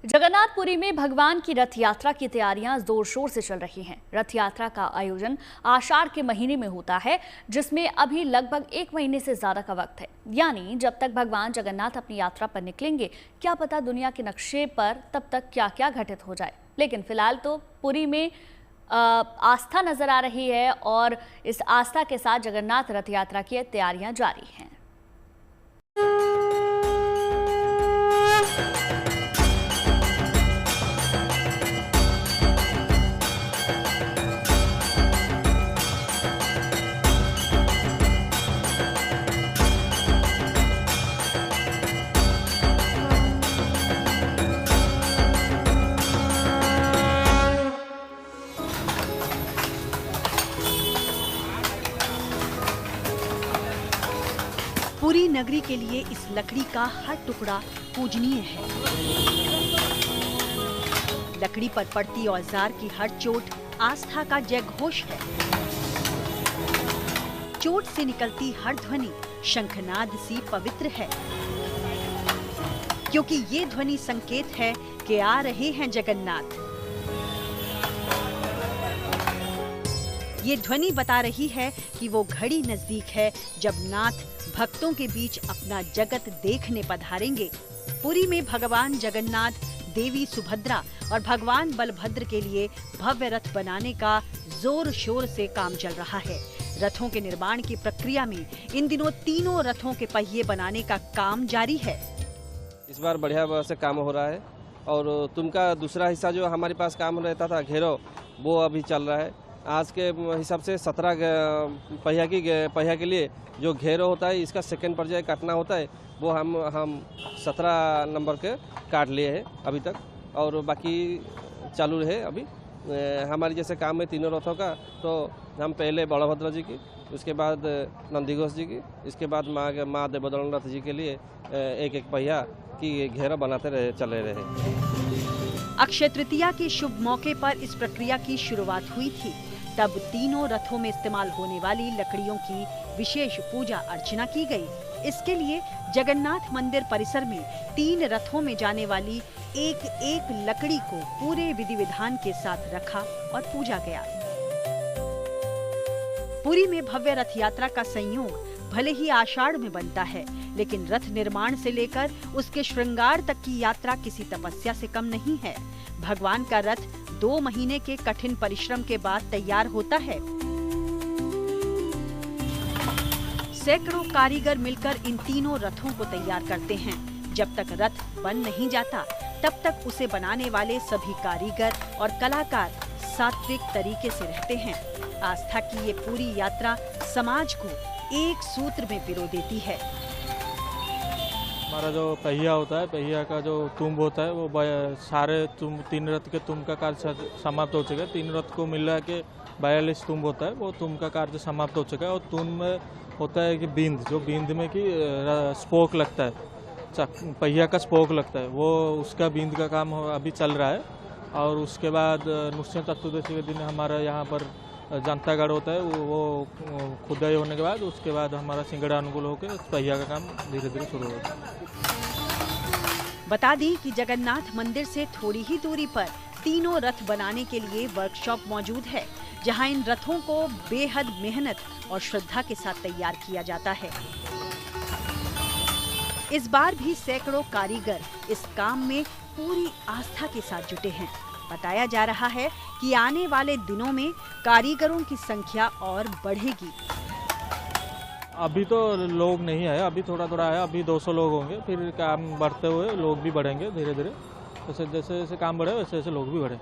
जगन्नाथपुरी में भगवान की रथ यात्रा की तैयारियां जोर शोर से चल रही हैं। रथ यात्रा का आयोजन आषाढ़ के महीने में होता है, जिसमें अभी लगभग 1 महीने से ज्यादा का वक्त है। यानी जब तक भगवान जगन्नाथ अपनी यात्रा पर निकलेंगे, क्या पता दुनिया के नक्शे पर तब तक क्या क्या घटित हो जाए। लेकिन फिलहाल तो पुरी में आस्था नजर आ रही है और इस आस्था के साथ जगन्नाथ रथ यात्रा की तैयारियां जारी हैं। पुरी नगरी के लिए इस लकड़ी का हर टुकड़ा पूजनीय है। लकड़ी पर पड़ती औजार की हर चोट आस्था का जयघोष है। चोट से निकलती हर ध्वनि शंखनाद सी पवित्र है, क्योंकि ये ध्वनि संकेत है कि आ रहे हैं जगन्नाथ। ये ध्वनि बता रही है कि वो घड़ी नजदीक है जब नाथ भक्तों के बीच अपना जगत देखने पधारेंगे। पुरी में भगवान जगन्नाथ, देवी सुभद्रा और भगवान बलभद्र के लिए भव्य रथ बनाने का जोर शोर से काम चल रहा है। रथों के निर्माण की प्रक्रिया में इन दिनों तीनों रथों के पहिए बनाने का काम जारी है। इस बार बढ़िया से काम हो रहा है और तुमका दूसरा हिस्सा जो हमारे पास काम रहता था घेरो, वो अभी चल रहा है। आज के हिसाब से 17 पहिया के लिए जो घेरो होता है, इसका सेकंड पर्याय काटना होता है, वो हम 17 नंबर के काट लिए हैं अभी तक, और बाकी चालू है अभी। हमारे जैसे काम है तीनों रथों का, तो हम पहले बलभद्र जी की, उसके बाद नंदीघोष जी की, इसके बाद माँ देवदलनाथ जी के लिए एक एक पहिया की घेरा बनाते चले रहे। अक्षय तृतीया के शुभ मौके पर इस प्रक्रिया की शुरुआत हुई थी। तब तीनों रथों में इस्तेमाल होने वाली लकड़ियों की विशेष पूजा अर्चना की गई। इसके लिए जगन्नाथ मंदिर परिसर में 3 रथों में जाने वाली एक एक लकड़ी को पूरे विधि विधान के साथ रखा और पूजा गया। पुरी में भव्य रथ यात्रा का संयोग भले ही आषाढ़ में बनता है, लेकिन रथ निर्माण से लेकर उसके श्रृंगार तक की यात्रा किसी तपस्या से कम नहीं है। भगवान का रथ 2 महीने के कठिन परिश्रम के बाद तैयार होता है। सैकड़ों कारीगर मिलकर इन तीनों रथों को तैयार करते हैं। जब तक रथ बन नहीं जाता, तब तक उसे बनाने वाले सभी कारीगर और कलाकार सात्विक तरीके से रहते हैं। आस्था की ये पूरी यात्रा समाज को एक सूत्र में पिरो देती है। हमारा जो पहिया होता है, पहिया का जो तुंब होता है, वो सारे तुंब 3 रथ के तुंब का कार्य समाप्त हो चुका है। 3 रथ को मिला के 42 तुंब होता है, वो तुंब का कार्य समाप्त हो चुका है। और तुंब में होता है कि बींद, जो बींद में कि स्पोक लगता है, पहिया का स्पोक लगता है, वो उसका बींद का काम अभी चल रहा है। और उसके बाद नृसिंह चतुर्दशी के दिन हमारा यहाँ पर जनतागढ़ होता है, वो खुदाई होने के बाद उसके बाद हमारा सिंगड़ा अनुकूल होकर पहिया का काम धीरे धीरे शुरू होता है। बता दें कि जगन्नाथ मंदिर से थोड़ी ही दूरी पर तीनों रथ बनाने के लिए वर्कशॉप मौजूद है, जहां इन रथों को बेहद मेहनत और श्रद्धा के साथ तैयार किया जाता है। इस बार भी सैकड़ों कारीगर इस काम में पूरी आस्था के साथ जुटे हैं। बताया जा रहा है कि आने वाले दिनों में कारीगरों की संख्या और बढ़ेगी। अभी तो लोग नहीं है, अभी थोड़ा थोड़ा है, अभी 200 लोग होंगे, फिर काम बढ़ते हुए लोग भी बढ़ेंगे धीरे धीरे। जैसे जैसे काम बढ़े वैसे वैसे लोग भी बढ़े।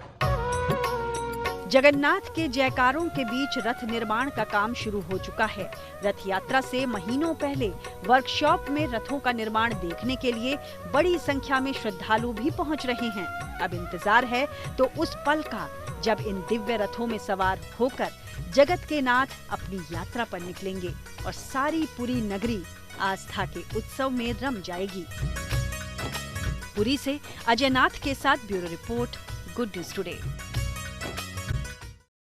जगन्नाथ के जयकारों के बीच रथ निर्माण का काम शुरू हो चुका है। रथ यात्रा से महीनों पहले वर्कशॉप में रथों का निर्माण देखने के लिए बड़ी संख्या में श्रद्धालु भी पहुंच रहे हैं। अब इंतजार है तो उस पल का, जब इन दिव्य रथों में सवार होकर जगत के नाथ अपनी यात्रा पर निकलेंगे और सारी पुरी नगरी आस्था के उत्सव में रम जाएगी। पुरी से अजय नाथ के साथ bureau report, good news today.